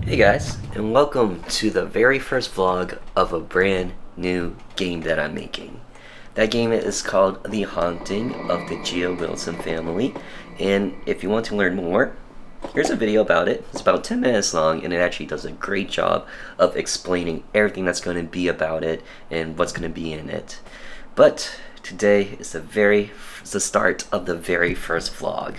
Hey guys, and welcome to the very first vlog of a brand new game that I'm making. That game is called The Haunting of the Chea-Wilson family, and if you want to learn more, here's a video about it. It's about 10 minutes long, and it actually does a great job of explaining everything that's going to be about it and what's going to be in it. But today is the start of the very first vlog.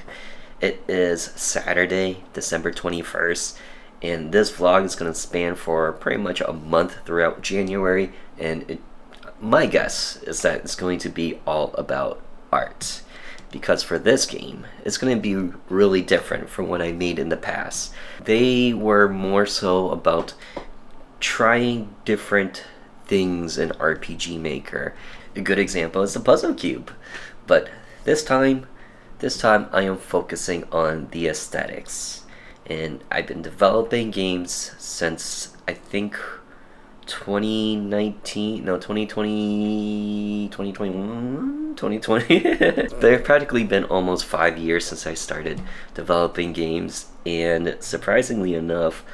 It is Saturday, December 21st, and this vlog is going to span for pretty much a month throughout January, and my guess is that it's going to be all about art. Because for this game, it's going to be really different from what I made in the past. They were more so about trying different things in RPG Maker. A good example is the puzzle cube. But this time I am focusing on the aesthetics. And I've been developing games since I think 2020. They've practically been almost 5 years since I started developing games, and surprisingly enough,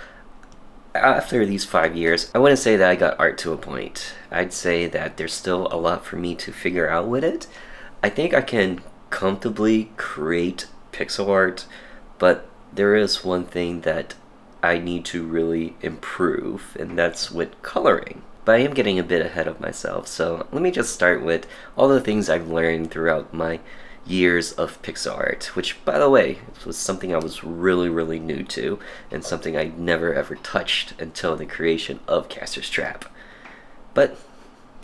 after these 5 years, I wouldn't say that I got art to a point. I'd say that there's still a lot for me to figure out with it. I think I can comfortably create pixel art, but there is one thing that I need to really improve, and that's with coloring. But I am getting a bit ahead of myself, so let me just start with all the things I've learned throughout my years of pixel art, which, by the way, was something I was really new to, and something I never ever touched until the creation of Caster's Trap. But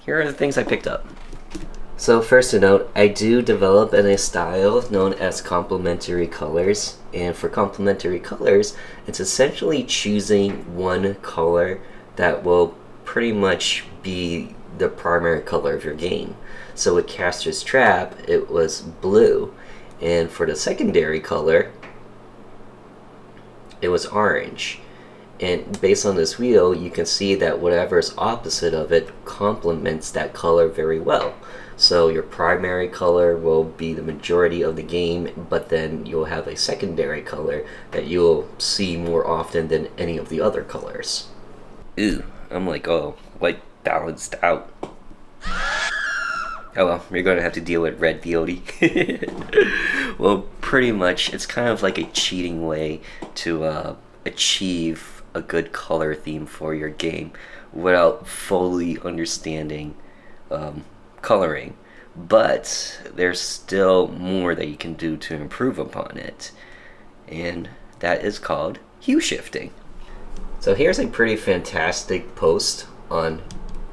here are the things I picked up. So first to note, I do develop in a style known as complementary colors, and for complementary colors, it's essentially choosing one color that will pretty much be the primary color of your game. So with Caster's Trap, it was blue, and for the secondary color, it was orange. And based on this wheel, you can see that whatever is opposite of it complements that color very well. So your primary color will be the majority of the game, but then you'll have a secondary color that you'll see more often than any of the other colors. Ooh, I'm like all white balanced out. Oh well, you're going to have to deal with red TheOdie. Well, pretty much, it's kind of like a cheating way to achieve a good color theme for your game without fully understanding coloring. But there's still more that you can do to improve upon it, and that is called hue shifting. So here's a pretty fantastic post on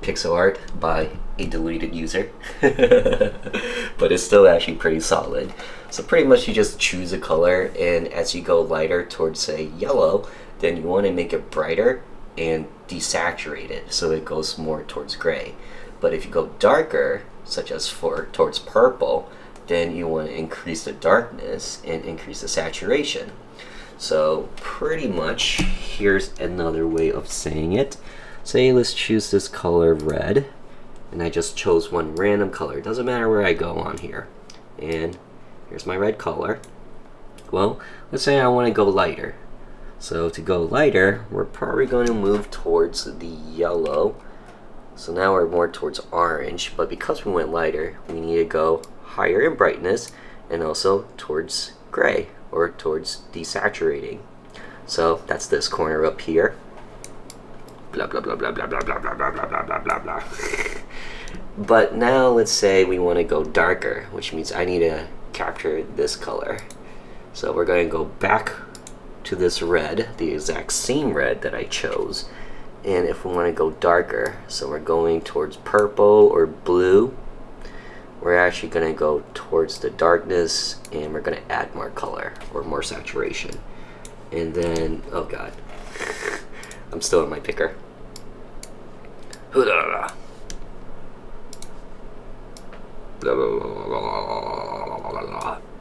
pixel art by a deleted user, but it's still actually pretty solid. So pretty much you just choose a color, and as you go lighter towards, say, yellow, then you want to make it brighter and desaturate it so it goes more towards gray. But if you go darker, such as towards purple, then you want to increase the darkness and increase the saturation. So pretty much, here's another way of saying it. Say let's choose this color red, and I just chose one random color. It doesn't matter where I go on here. And here's my red color. Well, let's say I want to go lighter. So to go lighter, we're probably going to move towards the yellow. So now we're more towards orange, but because we went lighter, we need to go higher in brightness and also towards gray, or towards desaturating. So that's this corner up here. Blah blah blah blah blah blah blah blah blah blah blah blah blah. But now let's say we want to go darker, which means I need to capture this color. So we're going to go back to this red, the exact same red that I chose. And if we want to go darker, so we're going towards purple or blue, we're actually going to go towards the darkness, and we're going to add more color or more saturation. And then, oh god, I'm still in my picker.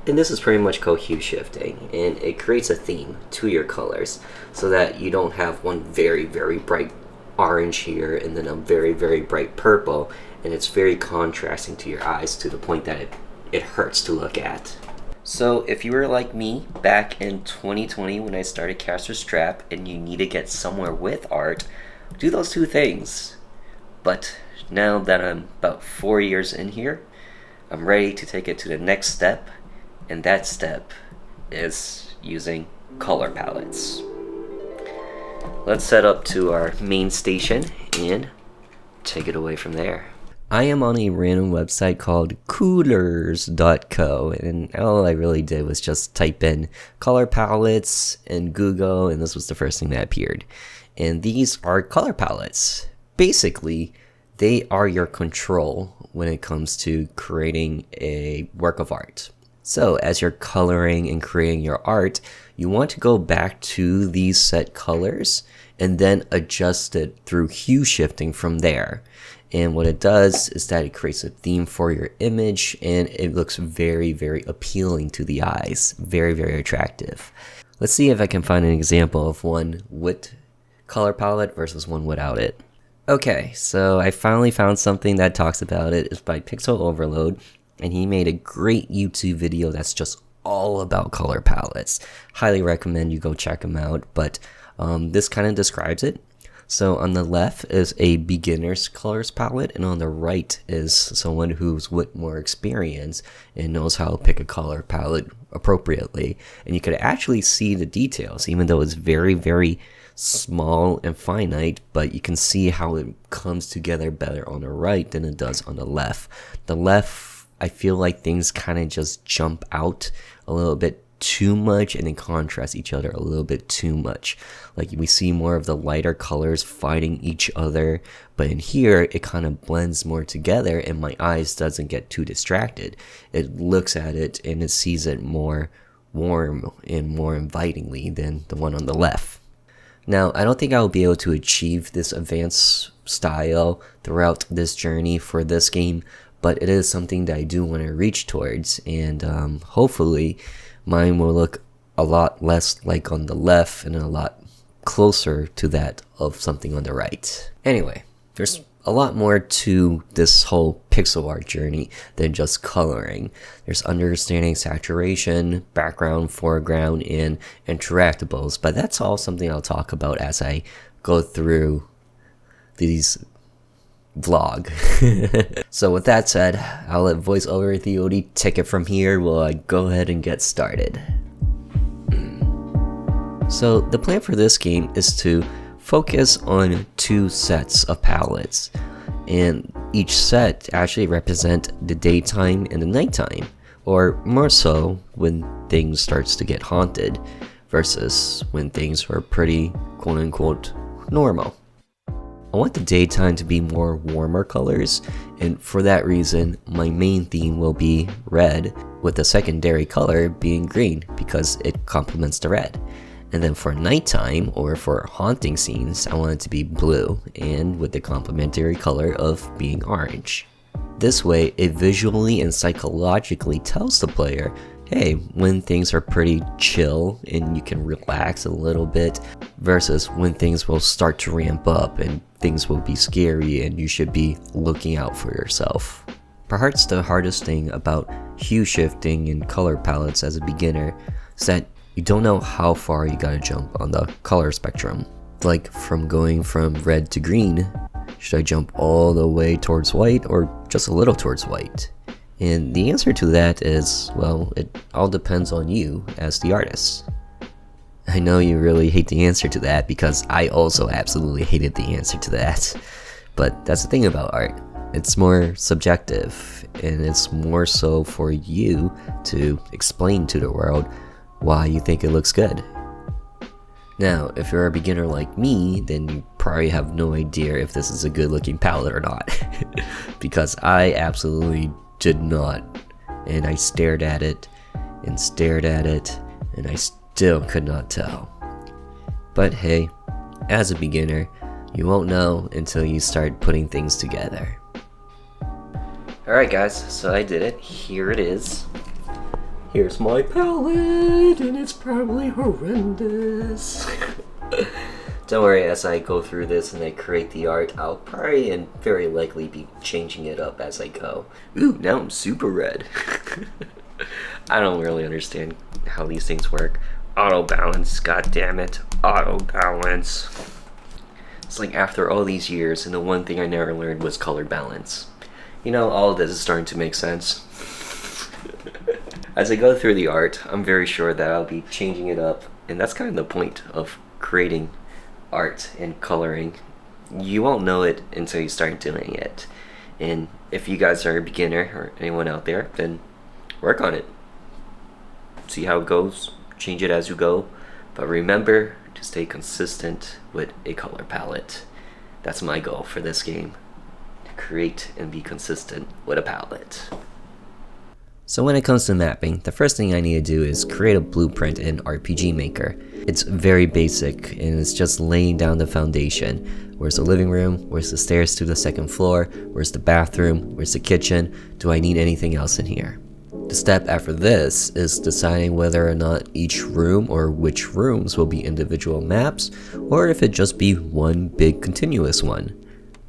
And this is pretty much called hue shifting, and it creates a theme to your colors so that you don't have one very bright orange here and then a very bright purple, and it's very contrasting to your eyes to the point that it hurts to look at. So if you were like me back in 2020 when I started Caster's Trap and you need to get somewhere with art, do those two things. But now that I'm about 4 years in here, I'm ready to take it to the next step, and that step is using color palettes. Let's set up to our main station and take it away from there. I am on a random website called coolers.co, and all I really did was just type in color palettes in Google, and this was the first thing that appeared. And these are color palettes. Basically, they are your control when it comes to creating a work of art. So as you're coloring and creating your art, you want to go back to these set colors and then adjust it through hue shifting from there. And what it does is that it creates a theme for your image, and it looks very, very appealing to the eyes. Very, very attractive. Let's see if I can find an example of one with color palette versus one without it. Okay, so I finally found something that talks about it. It's by Pixel Overload, and he made a great YouTube video that's just all about color palettes. Highly recommend you go check him out, but this kind of describes it. So on the left is a beginner's colors palette, and on the right is someone who's with more experience and knows how to pick a color palette appropriately. And you could actually see the details, even though it's very, very small and finite, but you can see how it comes together better on the right than it does on the left. The left, I feel like things kind of just jump out a little bit too much and they contrast each other a little bit too much. Like we see more of the lighter colors fighting each other, but in here it kind of blends more together and my eyes doesn't get too distracted. It looks at it and it sees it more warm and more invitingly than the one on the left. Now, I don't think I'll be able to achieve this advanced style throughout this journey for this game, but it is something that I do want to reach towards, and hopefully mine will look a lot less like on the left and a lot closer to that of something on the right. Anyway, there's a lot more to this whole pixel art journey than just coloring. There's understanding saturation, background, foreground, and interactables, but that's all something I'll talk about as I go through these vlog. So with that said, I'll let voiceover TheOdie take it from here while I go ahead and get started. So the plan for this game is to focus on 2 sets of palettes, and each set actually represent the daytime and the nighttime, or more so when things starts to get haunted versus when things are pretty quote-unquote normal. I want the daytime to be more warmer colors, and for that reason my main theme will be red, with the secondary color being green because it complements the red. And then for nighttime or for haunting scenes, I want it to be blue and with the complementary color of being orange. This way, it visually and psychologically tells the player, hey, when things are pretty chill and you can relax a little bit, versus when things will start to ramp up and things will be scary and you should be looking out for yourself. Perhaps the hardest thing about hue shifting and color palettes as a beginner is that you don't know how far you gotta jump on the color spectrum. Like from going from red to green, should I jump all the way towards white or just a little towards white? And the answer to that is, well, it all depends on you as the artist. I know you really hate the answer to that because I also absolutely hated the answer to that. But that's the thing about art. It's more subjective, and it's more so for you to explain to the world why you think it looks good. Now, if you're a beginner like me, then you probably have no idea if this is a good looking palette or not. Because I absolutely did not. And I stared at it, and I still could not tell. But hey, as a beginner, you won't know until you start putting things together. Alright guys, so I did it. Here it is. Here's my palette, and it's probably horrendous. Don't worry, as I go through this and I create the art, I'll probably and very likely be changing it up as I go. Ooh, now I'm super red. I don't really understand how these things work. Auto balance, god damn it. Auto balance. It's like after all these years, and the one thing I never learned was color balance. You know, all of this is starting to make sense. As I go through the art, I'm very sure that I'll be changing it up, and that's kind of the point of creating art and coloring. You won't know it until you start doing it. And if you guys are a beginner or anyone out there, then work on it. See how it goes, change it as you go, but remember to stay consistent with a color palette. That's my goal for this game, to create and be consistent with a palette. So when it comes to mapping, the first thing I need to do is create a blueprint in RPG Maker. It's very basic and it's just laying down the foundation. Where's the living room? Where's the stairs to the second floor? Where's the bathroom? Where's the kitchen? Do I need anything else in here? The step after this is deciding whether or not each room or which rooms will be individual maps, or if it just be one big continuous one.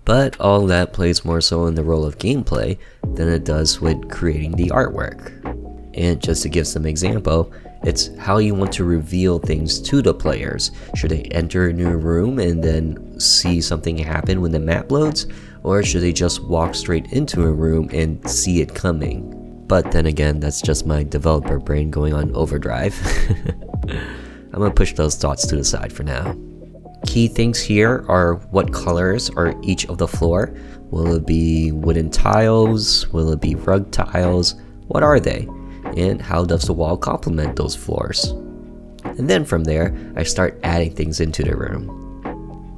But all that plays more so in the role of gameplay than it does with creating the artwork. And just to give some example, it's how you want to reveal things to the players. Should they enter a new room and then see something happen when the map loads? Or should they just walk straight into a room and see it coming? But then again, that's just my developer brain going on overdrive. I'm gonna push those thoughts to the side for now. Key things here are what colors are each of the floor. Will it be wooden tiles? Will it be rug tiles? What are they? And how does the wall complement those floors? And then from there, I start adding things into the room.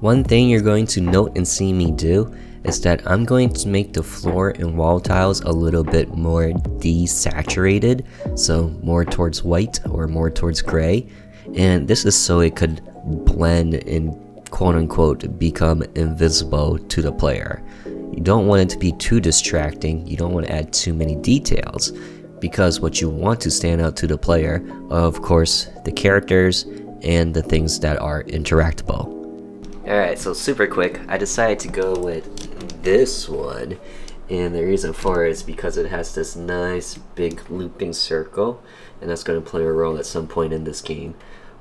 One thing you're going to note and see me do is that I'm going to make the floor and wall tiles a little bit more desaturated, so more towards white or more towards gray. And this is so it could blend and quote-unquote become invisible to the player. You don't want it to be too distracting, you don't want to add too many details, because what you want to stand out to the player are of course the characters and the things that are interactable. Alright, so super quick, I decided to go with this one, and the reason for it is because it has this nice big looping circle, and that's going to play a role at some point in this game.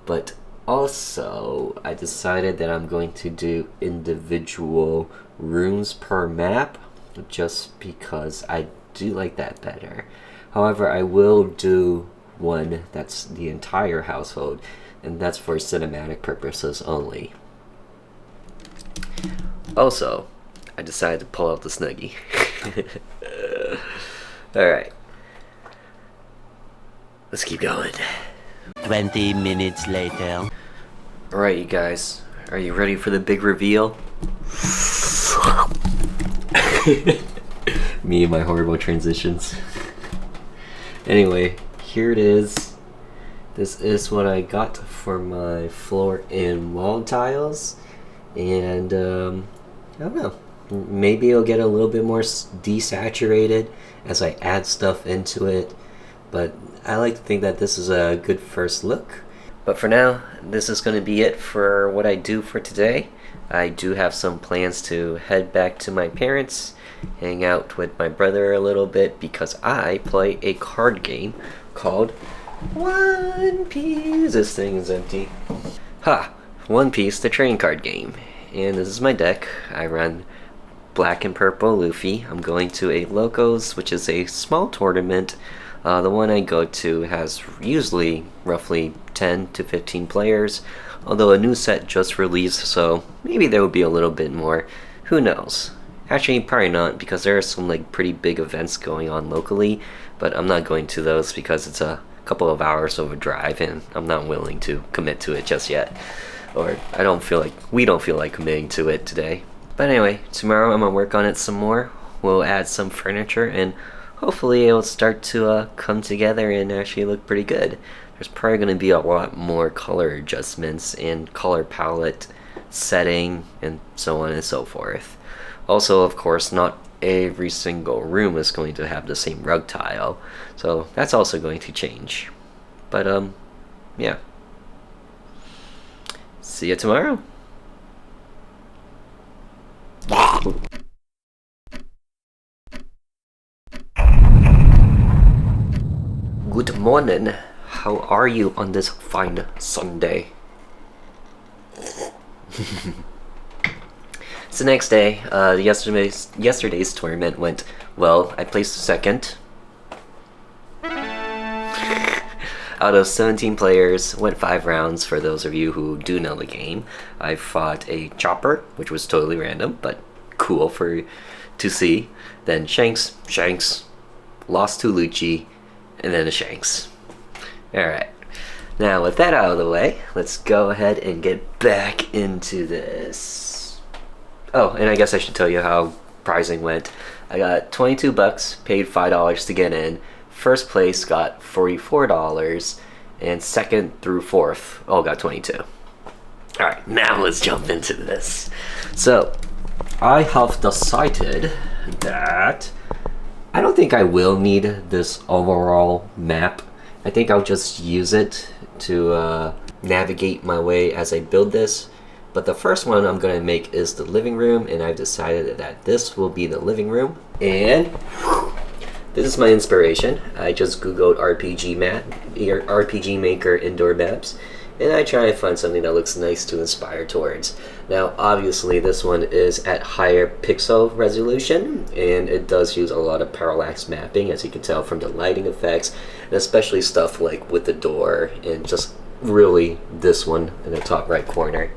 But also, I decided that I'm going to do individual rooms per map, just because I do like that better. However, I will do one that's the entire household, and that's for cinematic purposes only. Also, I decided to pull out the Snuggie. Alright. Let's keep going. 20 minutes later. Alright, you guys. Are you ready for the big reveal? Me and my horrible transitions. Anyway, here it is. This is what I got for my floor and wall tiles. And, I don't know. Maybe it'll get a little bit more desaturated as I add stuff into it. But I like to think that this is a good first look. But for now, this is going to be it for what I do for today. I do have some plans to head back to my parents, hang out with my brother a little bit, because I play a card game called One Piece. This thing is empty. Ha! One Piece, the trading card game. And this is my deck. I run black and purple Luffy. I'm going to a Locos, which is a small tournament. The one I go to has usually roughly 10 to 15 players, although a new set just released, so maybe there will be a little bit more. Who knows? Actually, probably not, because there are some like pretty big events going on locally, but I'm not going to those because it's a couple of hours of a drive and I'm not willing to commit to it just yet. Or we don't feel like committing to it today. But anyway, tomorrow I'm gonna work on it some more. We'll add some furniture and hopefully it'll start to come together and actually look pretty good. There's probably going to be a lot more color adjustments and color palette setting and so on and so forth. Also, of course, not every single room is going to have the same rug tile, so that's also going to change. But yeah. See you tomorrow. Goodbye. morning. How are you on this fine Sunday? It's the next day. Yesterday's tournament went well. I placed second. Out of 17 players, went 5 rounds. For those of you who do know the game, I fought a chopper, which was totally random, but cool to see. Then Shanks, lost to Lucci, and then a Shanks. Alright, now with that out of the way, let's go ahead and get back into this. Oh, and I guess I should tell you how prizing went. I got 22 bucks, paid $5 to get in. First place got $44, and second through fourth all got 22. Alright, now let's jump into this. So, I have decided that I don't think I will need this overall map. I think I'll just use it to navigate my way as I build this. But the first one I'm going to make is the living room, and I've decided that this will be the living room. And this is my inspiration. I just googled RPG Maker indoor maps, and I try and find something that looks nice to inspire towards. Now obviously this one is at higher pixel resolution, and it does use a lot of parallax mapping, as you can tell from the lighting effects, and especially stuff like with the door, and just really this one in the top right corner.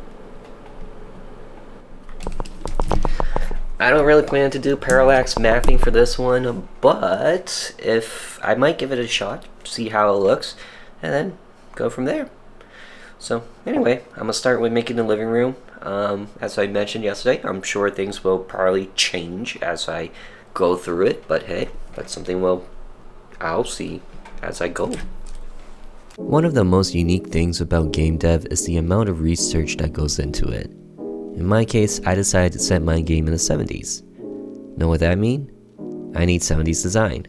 I don't really plan to do parallax mapping for this one, but if I might give it a shot, see how it looks, and then go from there. So anyway, I'm gonna start with making the living room. As I mentioned yesterday, I'm sure things will probably change as I go through it, but hey, that's something I'll see as I go. One of the most unique things about game dev is the amount of research that goes into it. In my case, I decided to set my game in the 70s. Know what that mean? I need 70s design.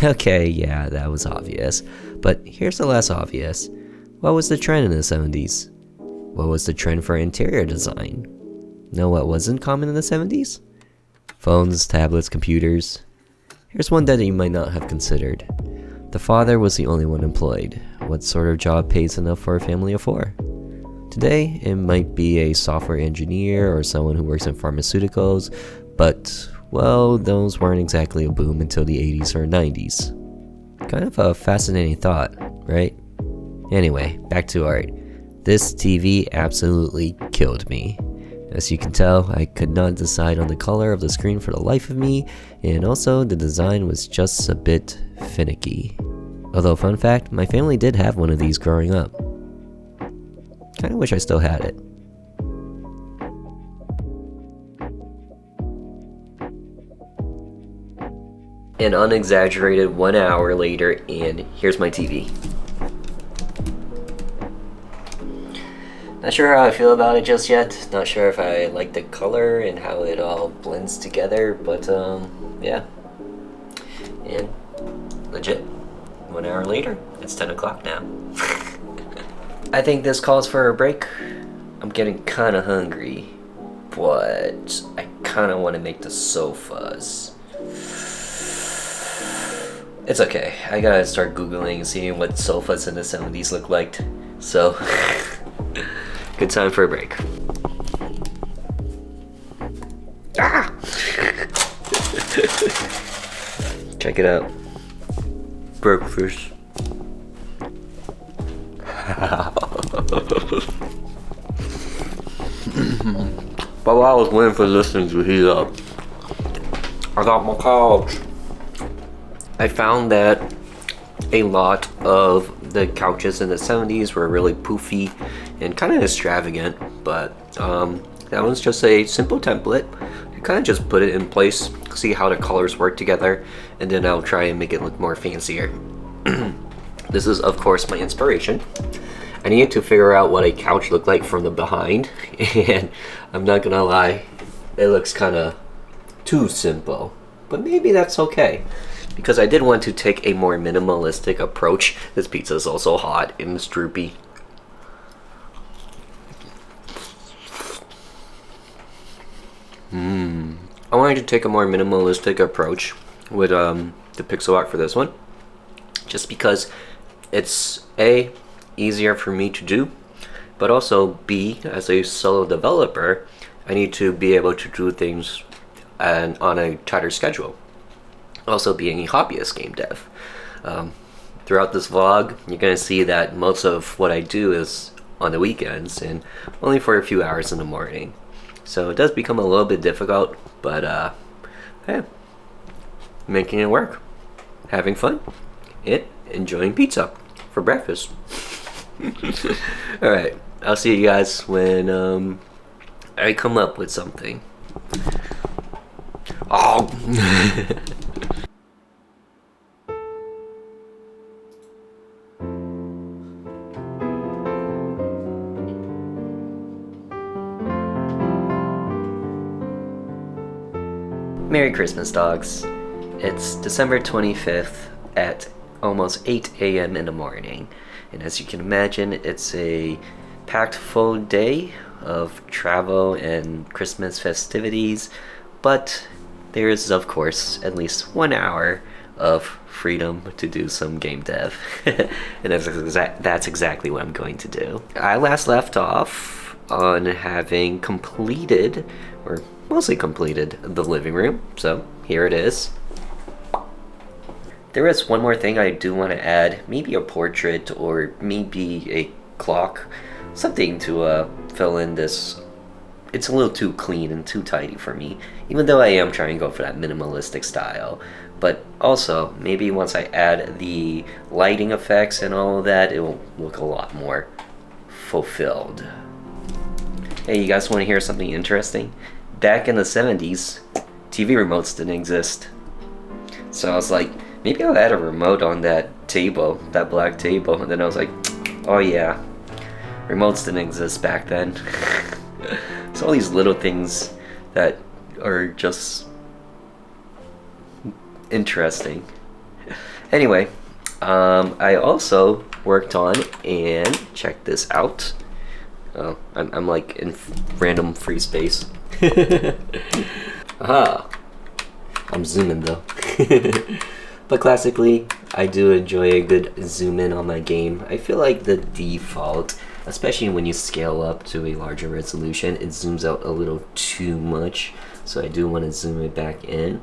Okay, yeah, that was obvious. But here's the less obvious. What was the trend in the 70s? What was the trend for interior design? Know what wasn't common in the 70s? Phones, tablets, computers. Here's one that you might not have considered. The father was the only one employed. What sort of job pays enough for a family of 4? Today, it might be a software engineer or someone who works in pharmaceuticals, but, well, those weren't exactly a boom until the 80s or 90s. Kind of a fascinating thought, right? Anyway, back to art. This TV absolutely killed me. As you can tell, I could not decide on the color of the screen for the life of me, and also the design was just a bit finicky. Although, fun fact, my family did have one of these growing up. Kinda wish I still had it. An unexaggerated 1 hour later, and here's my TV. Not sure how I feel about it just yet. Not sure if I like the color and how it all blends together, but yeah. And legit, 1 hour later, it's 10 o'clock now. I think this calls for a break. I'm getting kinda hungry, but I kinda want to make the sofas. It's okay, I gotta start googling and seeing what sofas in the 70s look like. So, good time for a break. Ah! Check it out. Breakfast. But while I was waiting for this thing to heat up, I got my couch. I found that a lot of the couches in the 70s were really poofy and kind of extravagant, but that one's just a simple template. You kind of just put it in place, see how the colors work together, and then I'll try and make it look more fancier. This is, of course, my inspiration. I needed to figure out what a couch looked like from the behind, and I'm not gonna lie, it looks kind of too simple, but maybe that's okay, because I did want to take a more minimalistic approach. This pizza is also hot and it's droopy. I wanted to take a more minimalistic approach with the pixel art for this one, just because it's A, easier for me to do, but also B, as a solo developer, I need to be able to do things on a tighter schedule. Also being a hobbyist game dev. Throughout this vlog, you're going to see that most of what I do is on the weekends and only for a few hours in the morning. So it does become a little bit difficult, but hey, making it work, having fun, and enjoying pizza for breakfast. Alright, I'll see you guys when I come up with something. Oh! Merry Christmas, dogs. It's December 25th at almost 8 a.m. in the morning, and as you can imagine, it's a packed full day of travel and Christmas festivities, but there is, of course, at least 1 hour of freedom to do some game dev. And that's exactly what I'm going to do. I last left off on having completed, or mostly completed, the living room, so here it is. There is one more thing I do want to add, maybe a portrait or maybe a clock, something to fill in this. It's a little too clean and too tidy for me, even though I am trying to go for that minimalistic style. But also, maybe once I add the lighting effects and all of that, it will look a lot more fulfilled. Hey, you guys want to hear something interesting? Back in the 70s, TV remotes didn't exist. So I was like, maybe I'll add a remote on that table, that black table. And then I was like, oh yeah, remotes didn't exist back then. So all these little things that are just interesting. Anyway, I also worked on, and check this out. Oh, I'm like in random free space. Aha! I'm zooming though. But classically, I do enjoy a good zoom in on my game. I feel like the default, especially when you scale up to a larger resolution, it zooms out a little too much. So I do want to zoom it back in.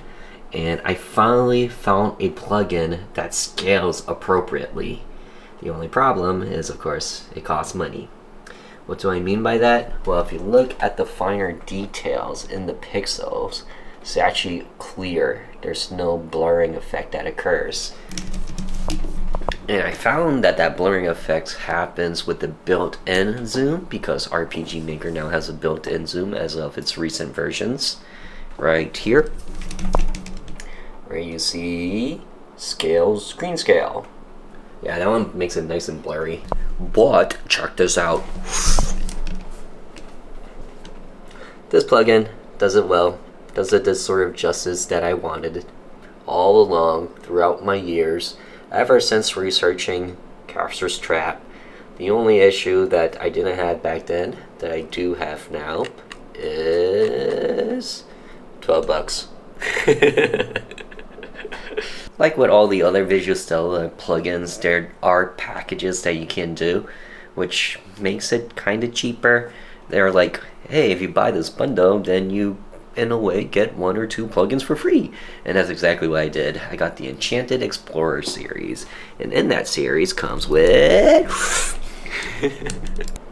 And I finally found a plugin that scales appropriately. The only problem is, of course, it costs money. What do I mean by that? Well, if you look at the finer details in the pixels, it's actually clear. There's no blurring effect that occurs. And I found that that blurring effect happens with the built-in zoom, because RPG Maker now has a built-in zoom as of its recent versions. Right here, where you see screen scale. Yeah, that one makes it nice and blurry. But check this out. This plugin does it well. Does it the sort of justice that I wanted all along throughout my years, ever since researching Capture's Trap. The only issue that I didn't have back then that I do have now is $12. Like with all the other Visustella plugins, there are packages that you can do, which makes it kind of cheaper. They're like, hey, if you buy this bundle, then you, in a way, get 1 or 2 plugins for free. And that's exactly what I did. I got the Enchanted Explorer series, and in that series comes with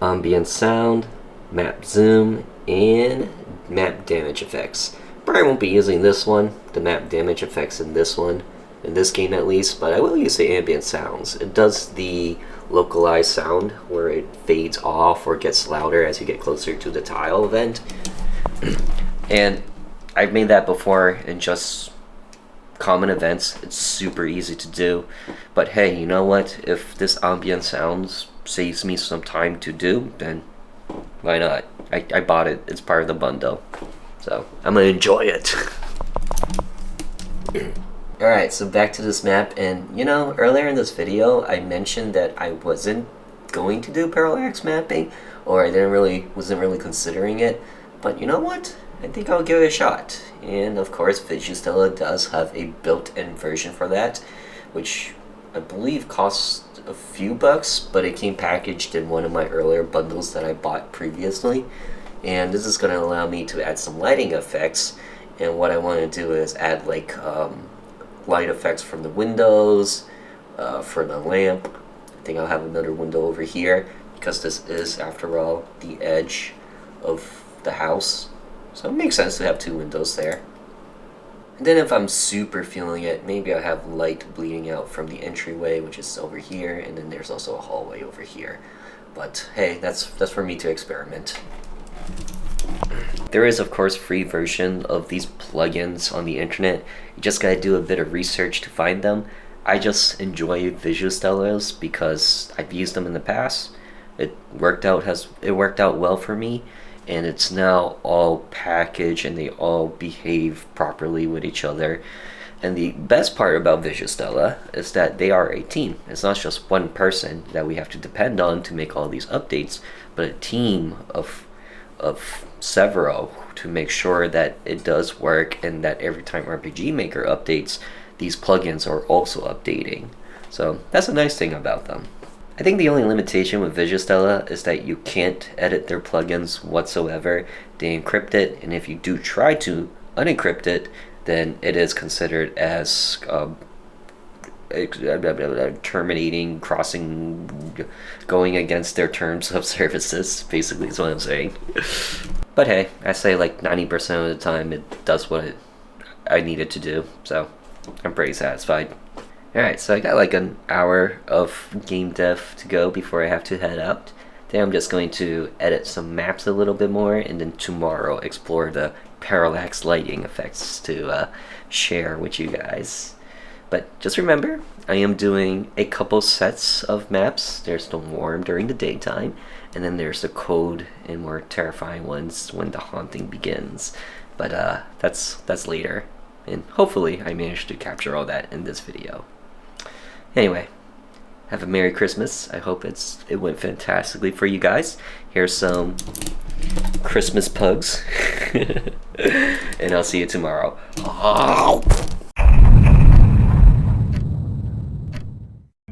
ambient sound, map zoom, and map damage effects. Probably won't be using this one, the map damage effects in this one, in this game at least, but I will use the ambient sounds. It does the localized sound where it fades off or gets louder as you get closer to the tile event. And I've made that before in just common events. It's super easy to do. But hey, you know what? If this ambient sounds saves me some time to do, then why not? I bought it. It's part of the bundle. So I'm gonna enjoy it. Alright, so back to this map, and you know, earlier in this video I mentioned that I wasn't going to do parallax mapping, or I wasn't really considering it, but you know what? I think I'll give it a shot. And of course, Visustella does have a built-in version for that, which I believe cost a few bucks, but it came packaged in one of my earlier bundles that I bought previously. And this is going to allow me to add some lighting effects. And what I want to do is add like light effects from the windows, for the lamp. I think I'll have another window over here because this is, after all, the edge of the house. So it makes sense to have two windows there. And then if I'm super feeling it, maybe I'll have light bleeding out from the entryway, which is over here, and then there's also a hallway over here. But hey, that's for me to experiment. There is, of course, free version of these plugins on the internet. You just gotta do a bit of research to find them. I just enjoy Visustellas because I've used them in the past. It worked out well for me, and it's now all packaged and they all behave properly with each other. And the best part about Visustella is that they are a team. It's not just one person that we have to depend on to make all these updates, but a team of several to make sure that it does work, and that every time RPG Maker updates, these plugins are also updating. So that's a nice thing about them. I think the only limitation with Visustella is that you can't edit their plugins whatsoever. They encrypt it, and if you do try to unencrypt it, then it is considered as terminating, crossing, going against their terms of services, basically is what I'm saying. But hey, I say like 90% of the time it does what I need it to do, so I'm pretty satisfied. Alright, so I got like an hour of game dev to go before I have to head out. Then I'm just going to edit some maps a little bit more, and then tomorrow explore the parallax lighting effects to share with you guys. But just remember, I am doing a couple sets of maps. There's the warm during the daytime, and then there's the cold and more terrifying ones when the haunting begins. But that's later, and hopefully I managed to capture all that in this video. Anyway, have a Merry Christmas. I hope it went fantastically for you guys. Here's some Christmas pugs, and I'll see you tomorrow.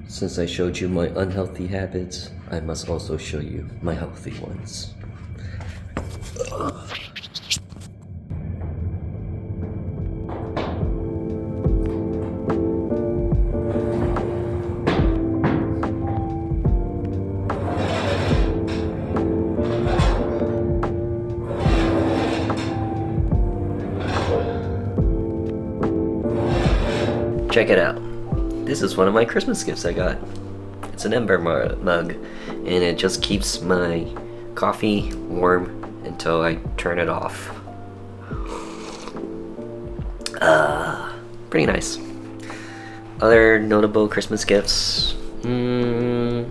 Since I showed you my unhealthy habits, I must also show you my healthy ones. Check it out. This is one of my Christmas gifts I got. It's an ember mug, and it just keeps my coffee warm until I turn it off. Pretty nice. Other notable Christmas gifts. I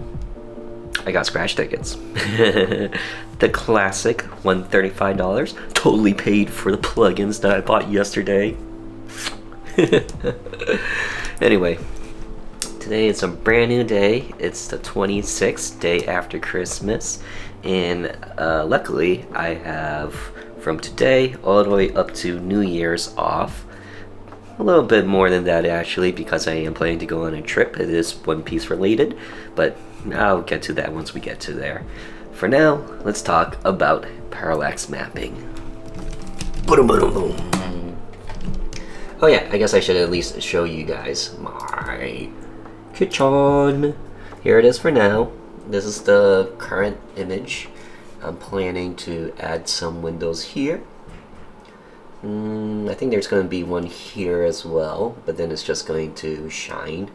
got scratch tickets. The classic $135. Totally paid for the plugins that I bought yesterday. Anyway, today is a brand new day. It's the 26th day after Christmas, and luckily I have from today all the way up to New Year's off. A little bit more than that actually, because I am planning to go on a trip. It is One Piece related, but I'll get to that once we get to there. For now, let's talk about parallax mapping. Oh yeah, I guess I should at least show you guys my kitchen. Here it is for now. This is the current image. I'm planning to add some windows here. I think there's going to be one here as well, but then it's just going to shine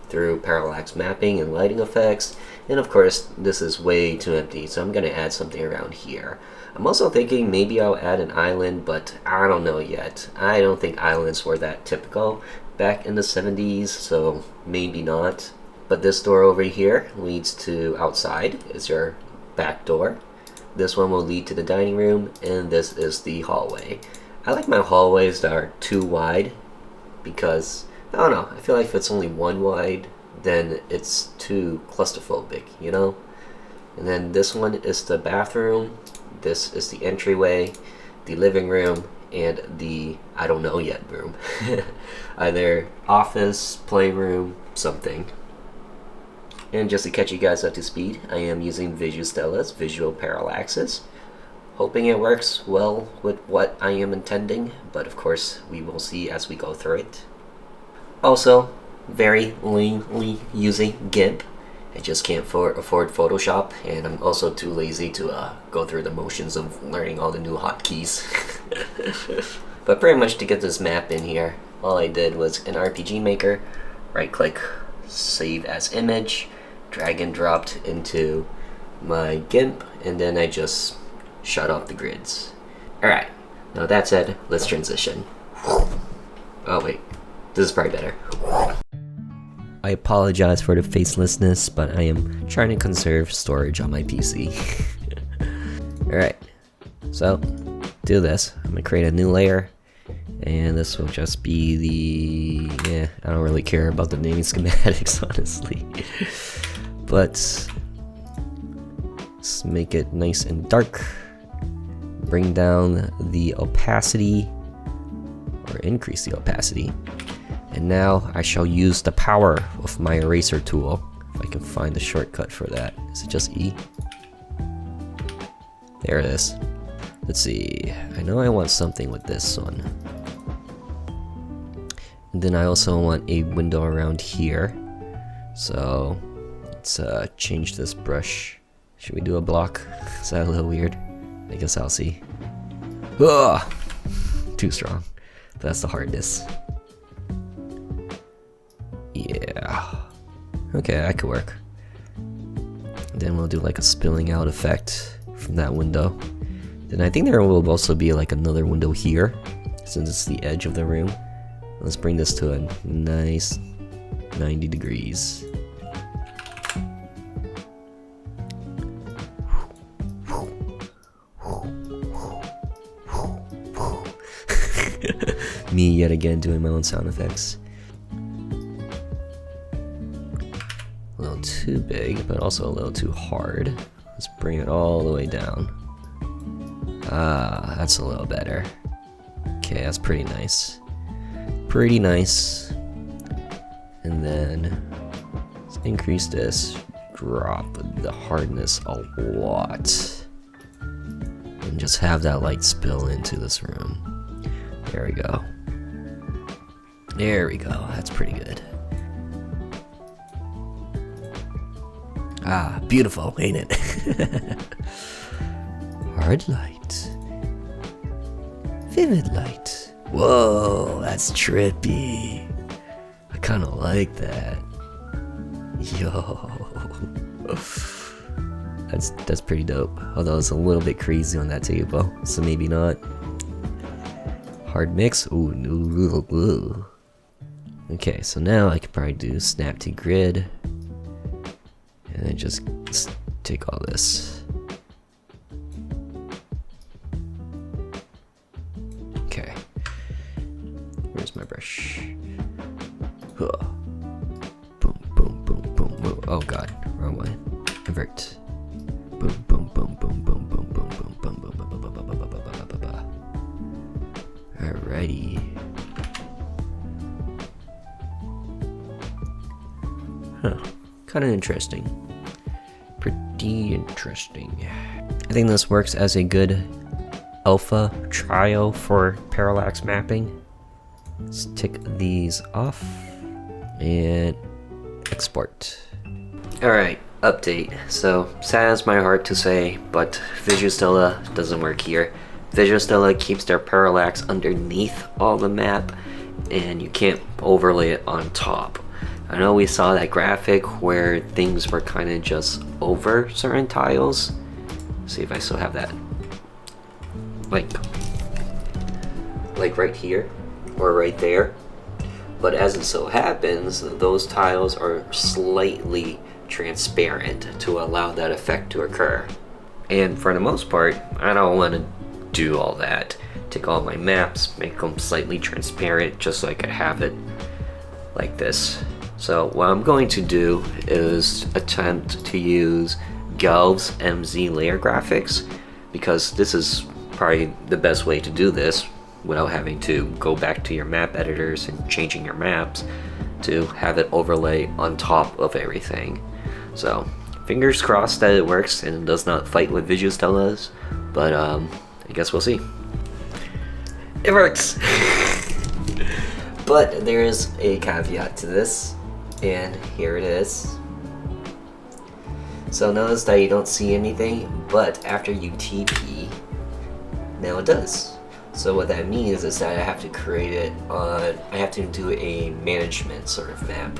through parallax mapping and lighting effects. And of course, this is way too empty, so I'm going to add something around here. I'm also thinking maybe I'll add an island, but I don't know yet. I don't think islands were that typical back in the 70s, so maybe not. But this door over here leads to outside. It's your back door. This one will lead to the dining room, and this is the hallway. I like my hallways that are too wide because, I don't know, I feel like if it's only one wide, then it's too claustrophobic, you know? And then this one is the bathroom. This is the entryway, the living room, and the I don't know yet room. Either office, playroom, something. And just to catch you guys up to speed, I am using Visustella's visual parallaxes. Hoping it works well with what I am intending, but of course we will see as we go through it. Also, very leanly using GIMP. I just can't afford Photoshop, and I'm also too lazy to go through the motions of learning all the new hotkeys. But pretty much to get this map in here, all I did was an RPG Maker, right click, save as image, drag and dropped into my GIMP, and then I just shut off the grids. Alright, now that said, let's transition. Oh wait, this is probably better. I apologize for the facelessness, but I am trying to conserve storage on my PC. Alright, so do this. I'm gonna create a new layer, and this will just be the... yeah, I don't really care about the naming schematics, honestly. But let's make it nice and dark. Bring down the opacity, or increase the opacity. And now I shall use the power of my eraser tool. If I can find the shortcut for that. Is it just E? There it is. Let's see. I know I want something with this one. And then I also want a window around here. So let's change this brush. Should we do a block? Is that a little weird? I guess I'll see. Ugh! Too strong. That's the hardness. Yeah. Okay, that could work. Then we'll do like a spilling out effect from that window. Then I think there will also be like another window here, since it's the edge of the room. Let's bring this to a nice 90 degrees. Me yet again doing my own sound effects. A little too big, but also a little too hard. Let's bring it all the way down. Ah, that's a little better. Okay, that's pretty nice. Pretty nice. And then let's increase this, drop the hardness a lot, and just have that light spill into this room. There we go. There we go. That's pretty good. Ah, beautiful, ain't it? Hard light. Vivid light. Whoa, that's trippy. I kinda like that. Yo. That's pretty dope. Although it's a little bit crazy on that table, so maybe not. Hard mix. Ooh, ooh, ooh. Okay, so now I could probably do snap to grid, and then just take all this. Okay, where's my brush? Huh. Boom, boom, boom, boom, boom. Oh god, wrong way. Invert. Boom, boom, boom, boom, boom, boom, boom, boom, boom, boom, boom, boom, boom, boom, boom, boom, boom, boom, boom. Alrighty. Huh. Kind of interesting. Pretty interesting. I think this works as a good alpha trial for parallax mapping. Let's tick these off and export. Alright, update. So, sad as my heart to say, but Visustella doesn't work here. Visustella keeps their parallax underneath all the map, and you can't overlay it on top. I know we saw that graphic where things were kind of just over certain tiles. Let's see if I still have that. Like right here or right there. But as it so happens, those tiles are slightly transparent to allow that effect to occur. And for the most part, I don't want to do all that. Take all my maps, make them slightly transparent just so I could have it like this. So what I'm going to do is attempt to use Galv's MZ layer graphics, because this is probably the best way to do this without having to go back to your map editors and changing your maps. to have it overlay on top of everything. So fingers crossed that it works and it does not fight with Visustellas, but I guess we'll see. It works! But there is a caveat to this, and here it is. So notice that you don't see anything, but after you TP, now it does. So what that means is that I have to create it on, I have to do a management sort of map,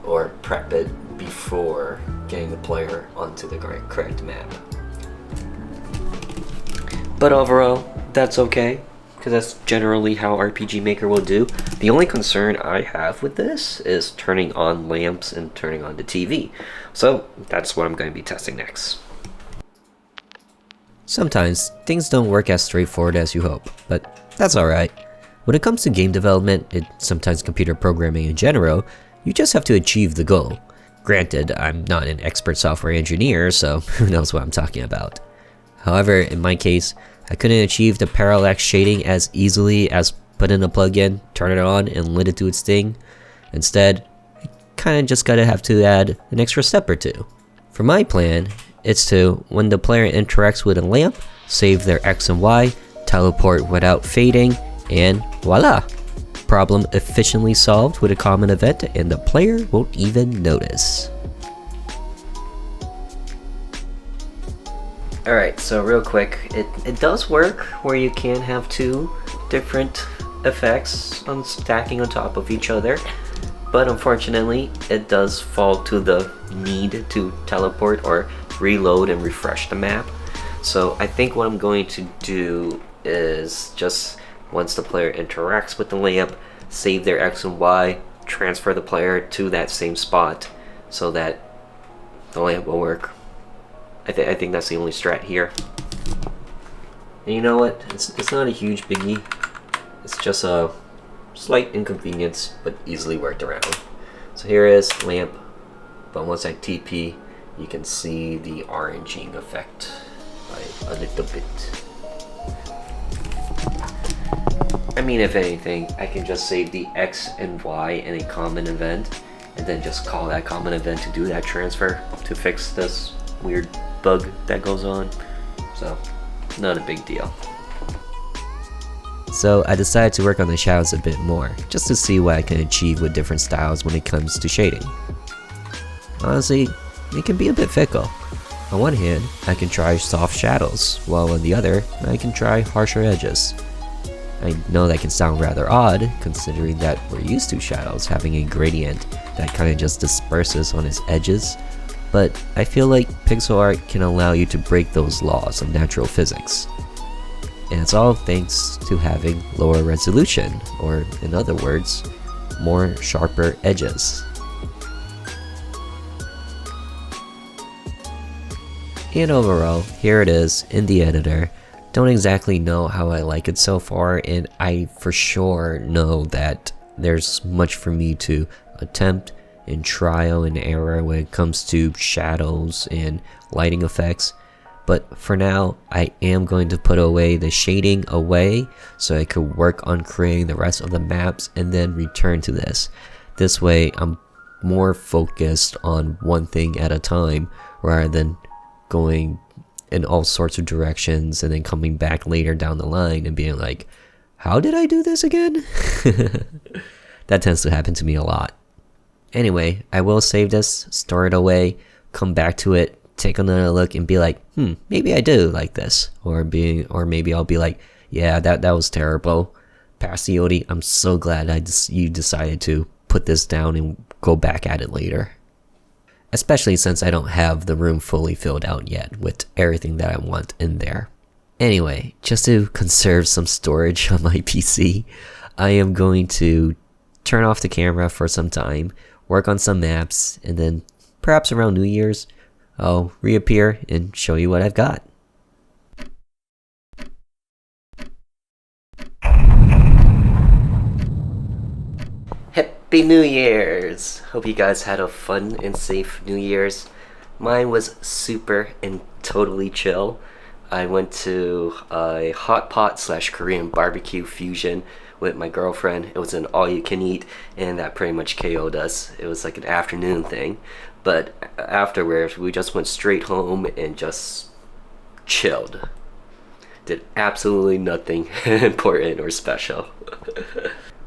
or prep it before getting the player onto the correct map. But overall, that's okay, because that's generally how RPG Maker will do. The only concern I have with this is turning on lamps and turning on the TV. So that's what I'm going to be testing next. Sometimes things don't work as straightforward as you hope, but that's alright. When it comes to game development, and sometimes computer programming in general, you just have to achieve the goal. Granted, I'm not an expert software engineer, so who knows what I'm talking about. However, in my case, I couldn't achieve the parallax shading as easily as put in a plugin, turn it on, and let it do its thing. Instead, I kinda just gotta have to add an extra step or two. For my plan, it's to, when the player interacts with a lamp, save their X and Y, teleport without fading, and voila! Problem efficiently solved with a common event and the player won't even notice. Alright, so real quick, it does work where you can have two different effects on stacking on top of each other, but unfortunately it does fall to the need to teleport or reload and refresh the map. So I think what I'm going to do is just, once the player interacts with the lamp, save their X and Y, transfer the player to that same spot so that the lamp will work. I think that's the only strat here. And you know what? It's not a huge biggie. It's just a slight inconvenience, but easily worked around. So here is lamp, but once I TP, you can see the oranging effect by a little bit. I mean, if anything, I can just save the X and Y in a common event, and then just call that common event to do that transfer to fix this weird bug that goes on. So, not a big deal. So I decided to work on the shadows a bit more, just to see what I can achieve with different styles when it comes to shading. Honestly, it can be a bit fickle. On one hand, I can try soft shadows, while on the other, I can try harsher edges. I know that can sound rather odd, considering that we're used to shadows having a gradient that kinda just disperses on its edges, but I feel like pixel art can allow you to break those laws of natural physics. And it's all thanks to having lower resolution, or in other words, more sharper edges. And overall, here it is in the editor. Don't exactly know how I like it so far, and I for sure know that there's much for me to attempt and trial and error when it comes to shadows and lighting effects. But for now, I am going to put away the shading away so I could work on creating the rest of the maps and then return to this. This way, I'm more focused on one thing at a time rather than going in all sorts of directions and then coming back later down the line and being like, how did I do this again? That tends to happen to me a lot. Anyway, I will save this, store it away, come back to it, take another look and be like, maybe I do like this. Or maybe I'll be like, yeah, that was terrible. Pass TheOdie, I'm so glad you decided to put this down and go back at it later. Especially since I don't have the room fully filled out yet with everything that I want in there. Anyway, just to conserve some storage on my PC, I am going to turn off the camera for some time, work on some maps, and then perhaps around New Year's, I'll reappear and show you what I've got. Happy New Year's! Hope you guys had a fun and safe New Year's. Mine was super and totally chill. I went to a hot pot / Korean barbecue fusion with my girlfriend. It was an all-you-can-eat, and that pretty much KO'd us. It was like an afternoon thing, but afterwards we just went straight home and just chilled. Did absolutely nothing important or special.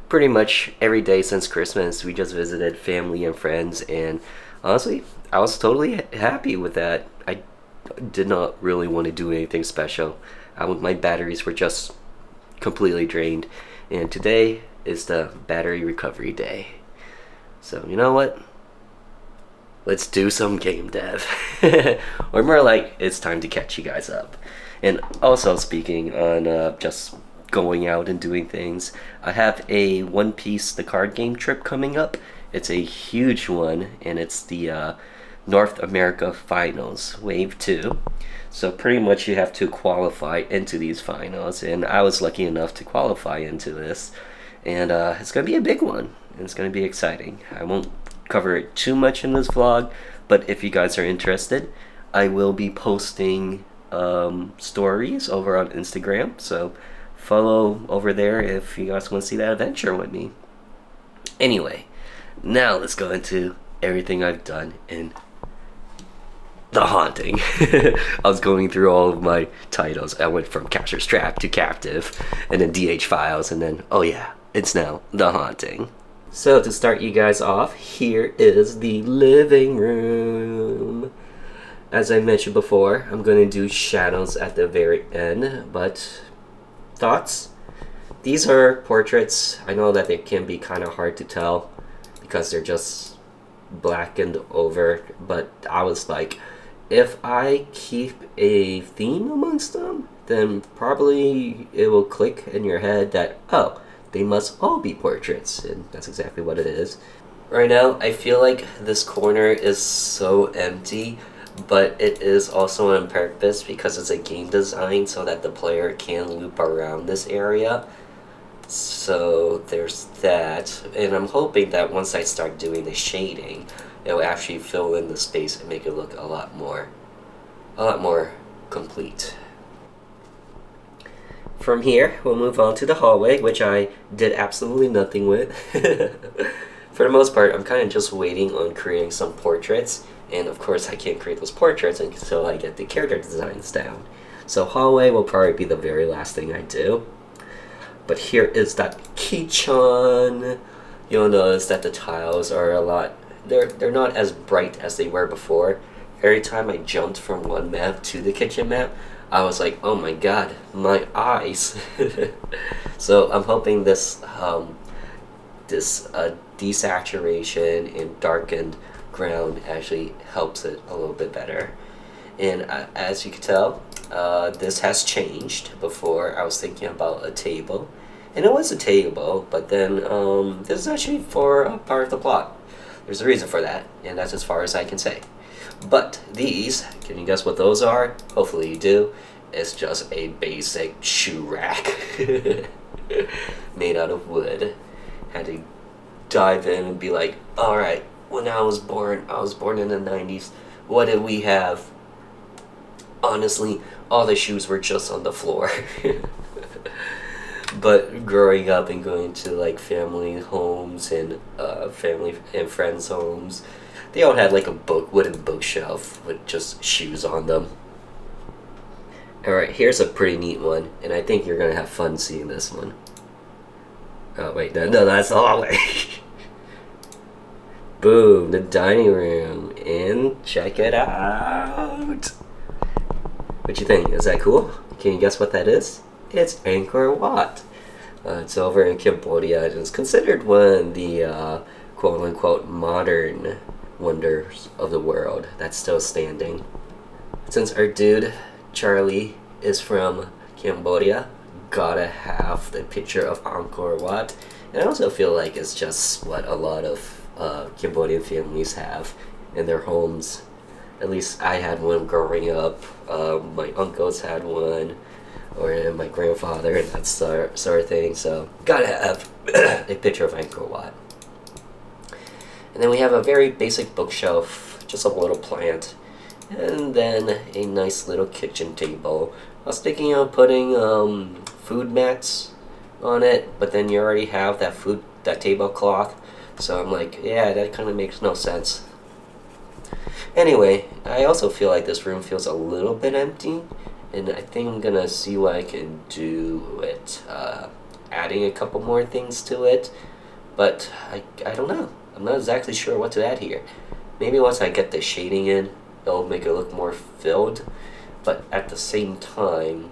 Pretty much every day since Christmas, we just visited family and friends, and honestly, I was totally happy with that. I did not really want to do anything special. My batteries were just completely drained, and today is the battery recovery day. So you know what? Let's do some game dev. Or more like, it's time to catch you guys up. And also, speaking on just going out and doing things, I have a One Piece the card game trip coming up. It's a huge one, and it's the North America Finals, Wave 2. So pretty much you have to qualify into these finals, and I was lucky enough to qualify into this. And it's going to be a big one, and it's going to be exciting. I won't cover it too much in this vlog, but if you guys are interested, I will be posting stories over on Instagram, so follow over there if you guys want to see that adventure with me. Anyway, now let's go into everything I've done in The Haunting. I was going through all of my titles. I went from Capture Strap to Captive, and then DH Files, and then, oh yeah, it's now The Haunting. So to start you guys off, here is the living room. As I mentioned before, I'm going to do shadows at the very end, but thoughts? These are portraits. I know that they can be kind of hard to tell because they're just blackened over, but I was like, if I keep a theme amongst them, then probably it will click in your head that, oh, they must all be portraits, and that's exactly what it is. Right now, I feel like this corner is so empty, but it is also on purpose because it's a game design so that the player can loop around this area. So there's that, and I'm hoping that once I start doing the shading, it will actually fill in the space and make it look a lot more complete. From here, we'll move on to the hallway, which I did absolutely nothing with. For the most part, I'm kind of just waiting on creating some portraits, and of course I can't create those portraits until I get the character designs down. So hallway will probably be the very last thing I do. But here is that kitchen. You'll notice that the tiles are a lot, they're not as bright as they were before. Every time I jumped from one map to the kitchen map, I was like, oh my god, my eyes. So I'm hoping this desaturation and darkened ground actually helps it a little bit better. And as you can tell, this has changed. Before I was thinking about a table, and it was a table, but then this is actually for a part of the plot. There's a reason for that, and that's as far as I can say. But these, can you guess what those are? Hopefully you do. It's just a basic shoe rack made out of wood. Had to dive in and be like, alright, when I was born in the 90s, what did we have? Honestly, all the shoes were just on the floor. But growing up and going to like family homes and family and friends' homes, they all had like a wooden bookshelf with just shoes on them. Alright, here's a pretty neat one, and I think you're gonna have fun seeing this one. Oh wait, no, that's the hallway. Boom, the dining room, and check it out. What you think? Is that cool? Can you guess what that is? It's Angkor Wat. It's over in Cambodia, and it's considered one of the quote-unquote modern wonders of the world that's still standing. Since our dude Charlie is from Cambodia, gotta have the picture of Angkor Wat. And I also feel like it's just what a lot of Cambodian families have in their homes. At least I had one growing up. My uncles had one, or my grandfather, and that sort of thing. So gotta have a picture of Angkor Wat. And then we have a very basic bookshelf, just a little plant, and then a nice little kitchen table. I was thinking of putting food mats on it, but then you already have that tablecloth. So I'm like, yeah, that kind of makes no sense. Anyway, I also feel like this room feels a little bit empty, and I think I'm gonna see what I can do with adding a couple more things to it, but I don't know. I'm not exactly sure what to add here. Maybe once I get the shading in, it'll make it look more filled, but at the same time,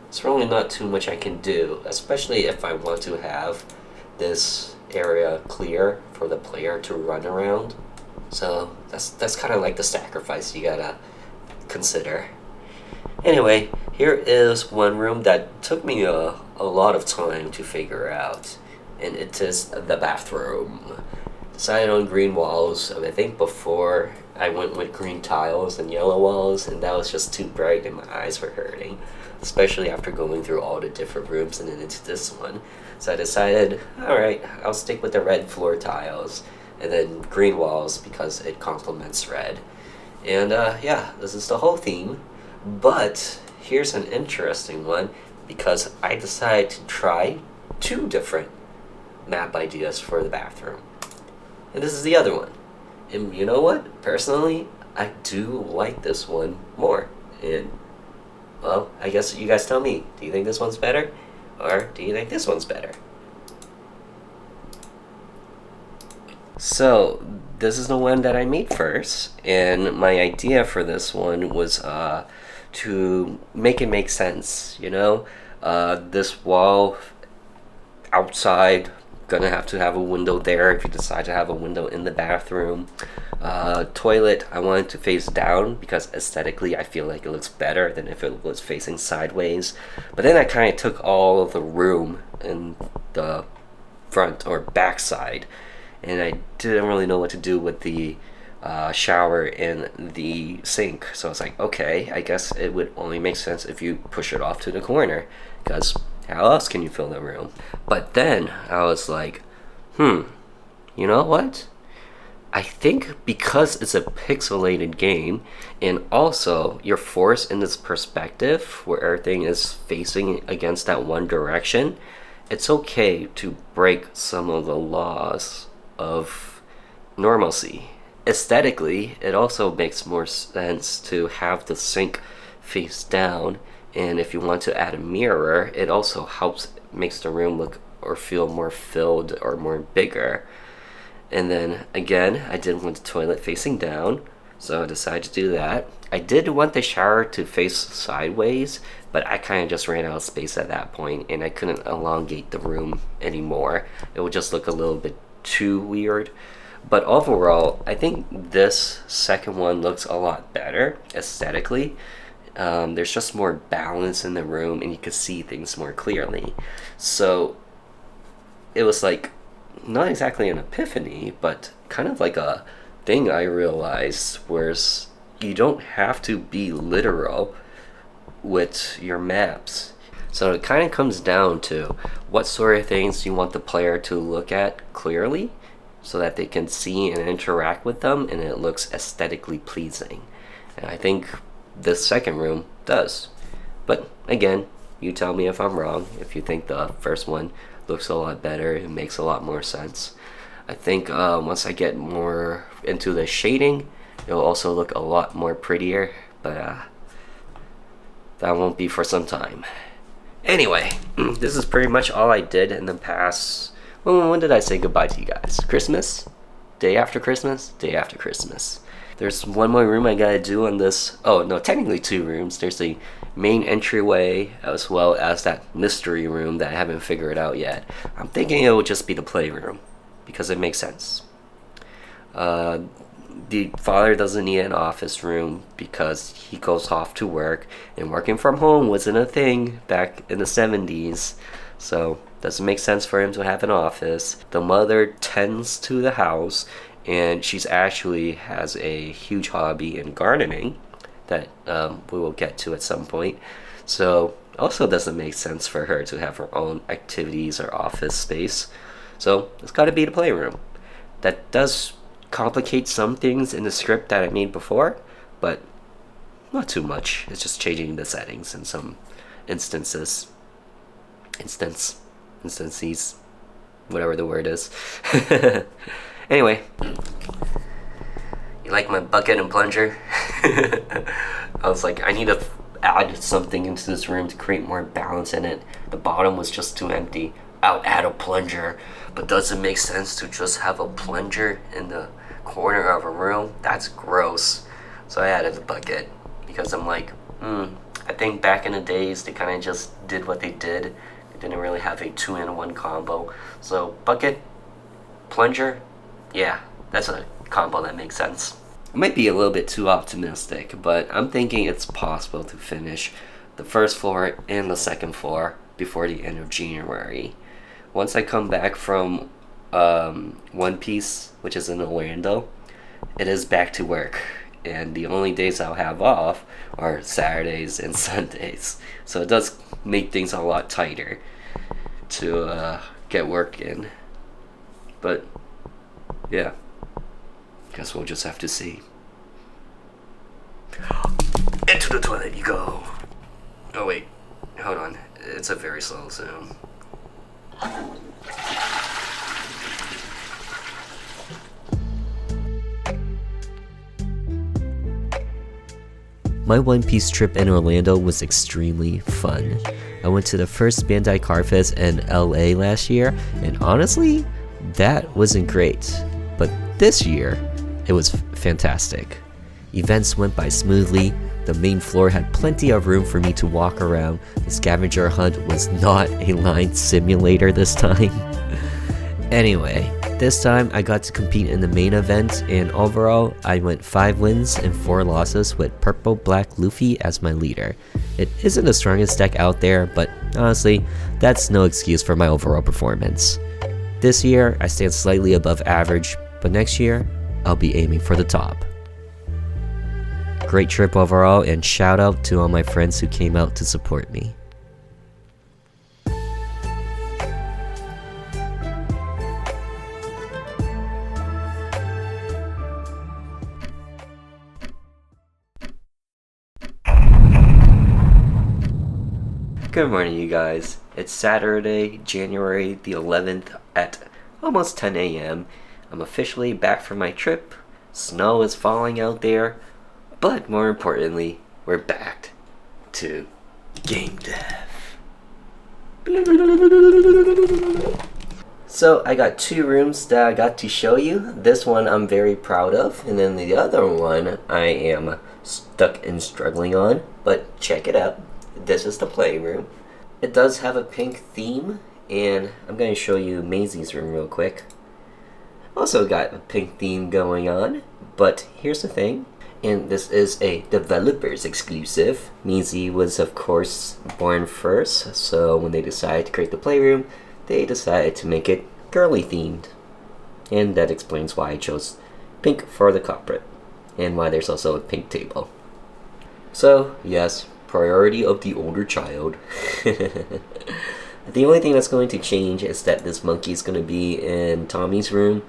it's really not too much I can do, especially if I want to have this area clear for the player to run around. So that's kind of like the sacrifice you gotta consider. Anyway, here is one room that took me a lot of time to figure out, and it is the bathroom. Decided on green walls. I think before I went with green tiles and yellow walls, and that was just too bright and my eyes were hurting, especially after going through all the different rooms and then into this one. So I decided, alright, I'll stick with the red floor tiles and then green walls because it complements red. And yeah, this is the whole theme. But here's an interesting one because I decided to try 2 different map ideas for the bathroom. And this is the other one. And you know what? Personally, I do like this one more. And, well, I guess you guys tell me. Do you think this one's better? Or do you think this one's better? So, this is the one that I made first. And my idea for this one was to make it make sense, you know? This wall outside, gonna have to have a window there if you decide to have a window in the bathroom. Toilet, I want it to face down because aesthetically I feel like it looks better than if it was facing sideways. But then I kind of took all of the room in the front or back side, and I didn't really know what to do with the shower and the sink. So I was like, okay, I guess it would only make sense if you push it off to the corner, because how else can you fill the room? But then I was like, you know what? I think because it's a pixelated game, and also you're forced in this perspective where everything is facing against that one direction, it's okay to break some of the laws of normalcy. Aesthetically, it also makes more sense to have the sink face down, and if you want to add a mirror, it also makes the room look or feel more filled or more bigger. And then again, I didn't want the toilet facing down, so I decided to do that. I did want the shower to face sideways, but I kind of just ran out of space at that point, and I couldn't elongate the room anymore. It would just look a little bit too weird. But overall, I think this second one looks a lot better aesthetically. There's just more balance in the room, and you can see things more clearly. So it was like not exactly an epiphany, but kind of like a thing I realized, whereas you don't have to be literal with your maps. So it kind of comes down to what sort of things you want the player to look at clearly so that they can see and interact with them and it looks aesthetically pleasing. And I think this second room does. But again, you tell me if I'm wrong, if you think the first one looks a lot better, it makes a lot more sense. I think once I get more into the shading, it'll also look a lot more prettier, but that won't be for some time. Anyway, this is pretty much all I did in the past. Well, when did I say goodbye to you guys? Christmas? Day after Christmas? Day after Christmas. There's one more room I gotta do on this. Oh, no, technically 2 rooms. There's the main entryway as well as that mystery room that I haven't figured out yet. I'm thinking it will just be the playroom because it makes sense. The father doesn't need an office room because he goes off to work, and working from home wasn't a thing back in the 70s. So doesn't make sense for him to have an office. The mother tends to the house, and she's actually has a huge hobby in gardening that we will get to at some point. So also doesn't make sense for her to have her own activities or office space. So it's got to be the playroom. That does complicate some things in the script that I made before, but not too much. It's just changing the settings in some instances. instances, whatever the word is. Anyway, you like my bucket and plunger? I was like, I need to add something into this room to create more balance in it. The bottom was just too empty. I'll add a plunger, but does it make sense to just have a plunger in the corner of a room? That's gross. So I added the bucket because I'm like, I think back in the days they kind of just did what they did. They didn't really have a 2-in-1 combo. So bucket, plunger, yeah, that's a combo that makes sense. It might be a little bit too optimistic, but I'm thinking it's possible to finish the first floor and the second floor before the end of January. Once I come back from One Piece, which is in Orlando, it is back to work. And the only days I'll have off are Saturdays and Sundays. So it does make things a lot tighter to get work in. But, yeah. Guess we'll just have to see. Into the toilet you go. Oh wait, hold on. It's a very slow zoom. My One Piece trip in Orlando was extremely fun. I went to the first Bandai Car Fest in LA last year, and honestly, that wasn't great. But this year, it was fantastic. Events went by smoothly, the main floor had plenty of room for me to walk around, the scavenger hunt was not a line simulator this time. Anyway, this time I got to compete in the main event, and overall I went 5 wins and 4 losses with Purple Black Luffy as my leader. It isn't the strongest deck out there, but honestly, that's no excuse for my overall performance. This year I stand slightly above average, but next year I'll be aiming for the top. Great trip overall, and shout out to all my friends who came out to support me. Good morning, you guys. It's Saturday, January the 11th at almost 10 a.m. I'm officially back from my trip. Snow is falling out there, but more importantly, we're back to game dev. So I got 2 rooms that I got to show you. This one I'm very proud of, and then the other one I am stuck and struggling on, but check it out. This is the playroom. It does have a pink theme, and I'm going to show you Maisie's room real quick. Also got a pink theme going on, but here's the thing, and this is a developers exclusive. Maisie was of course born first, so when they decided to create the playroom, they decided to make it girly themed. And that explains why I chose pink for the culprit, and why there's also a pink table. So yes, priority of the older child. The only thing that's going to change is that this monkey is going to be in Tommy's room,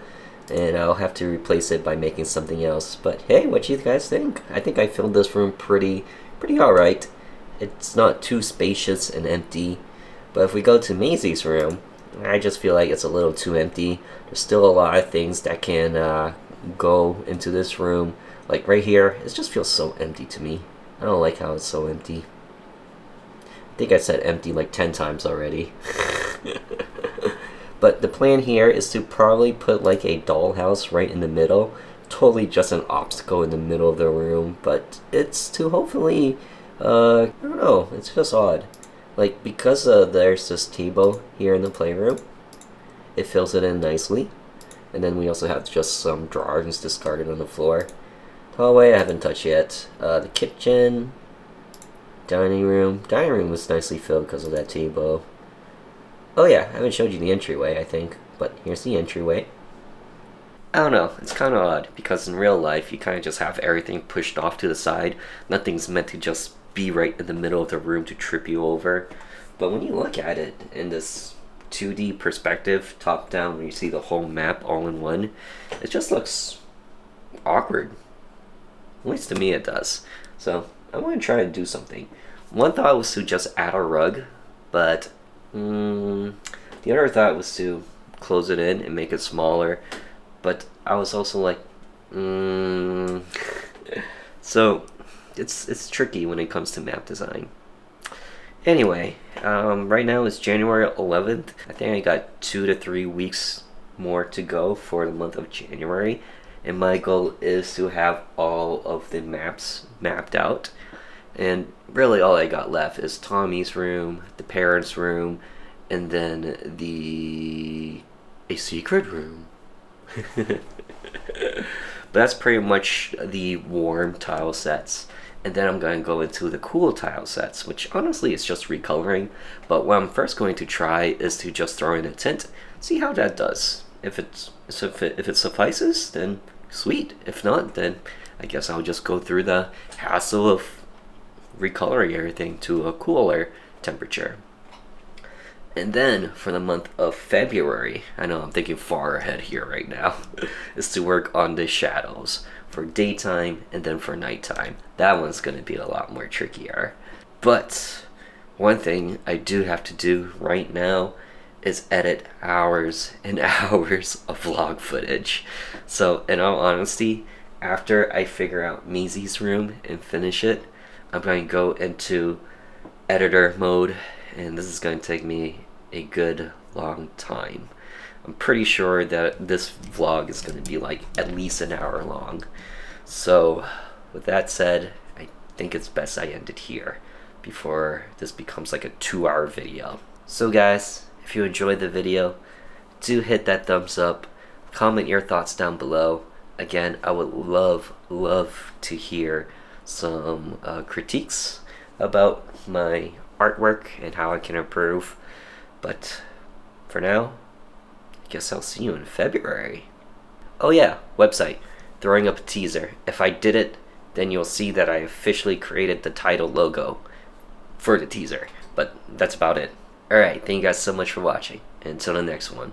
and I'll have to replace it by making something else. But hey, what do you guys think? I think I filled this room pretty alright. It's not too spacious and empty, but if we go to Maisie's room, I just feel like it's a little too empty. There's still a lot of things that can go into this room. Like right here, it just feels so empty to me. I don't like how it's so empty. I think I said empty like 10 times already. But the plan here is to probably put like a dollhouse right in the middle. Totally just an obstacle in the middle of the room, but it's to hopefully, I don't know, it's just odd. Like, because there's this table here in the playroom, it fills it in nicely. And then we also have just some drawings discarded on the floor. Hallway I haven't touched yet. The kitchen, dining room. Dining room was nicely filled because of that table. Oh yeah, I haven't showed you the entryway, I think, but here's the entryway. I don't know, it's kind of odd, because in real life you kind of just have everything pushed off to the side. Nothing's meant to just be right in the middle of the room to trip you over. But when you look at it in this 2D perspective, top down, when you see the whole map all in one, it just looks awkward. At least to me it does. So I want to try and do something. One thought was to just add a rug, but The other thought was to close it in and make it smaller, but I was also like, so it's tricky when it comes to map design. Anyway, right now it's January 11th. I think I got 2 to 3 weeks more to go for the month of January, and my goal is to have all of the maps mapped out. And really all I got left is Tommy's room, the parents' room, and then a secret room. But that's pretty much the warm tile sets. And then I'm going to go into the cool tile sets, which honestly is just recoloring. But what I'm first going to try is to just throw in a tint, see how that does. If it suffices, then sweet. If not, then I guess I'll just go through the hassle of recoloring everything to a cooler temperature. And then for the month of February, I know I'm thinking far ahead here right now, is to work on the shadows for daytime and then for nighttime. That one's going to be a lot more trickier. But one thing I do have to do right now is edit hours and hours of vlog footage. So in all honesty, after I figure out Maisie's room and finish it, I'm going to go into editor mode, and this is going to take me a good long time. I'm pretty sure that this vlog is going to be like at least an hour long. So with that said, I think it's best I end it here before this becomes like a 2-hour video. So guys, if you enjoyed the video, do hit that thumbs up, comment your thoughts down below. Again, I would love to hear some critiques about my artwork and how I can improve. But for now, I guess I'll see you in February. Oh yeah, website, throwing up a teaser. If I did it, then you'll see that I officially created the title logo for the teaser. But that's about it. Alright, thank you guys so much for watching. And until the next one.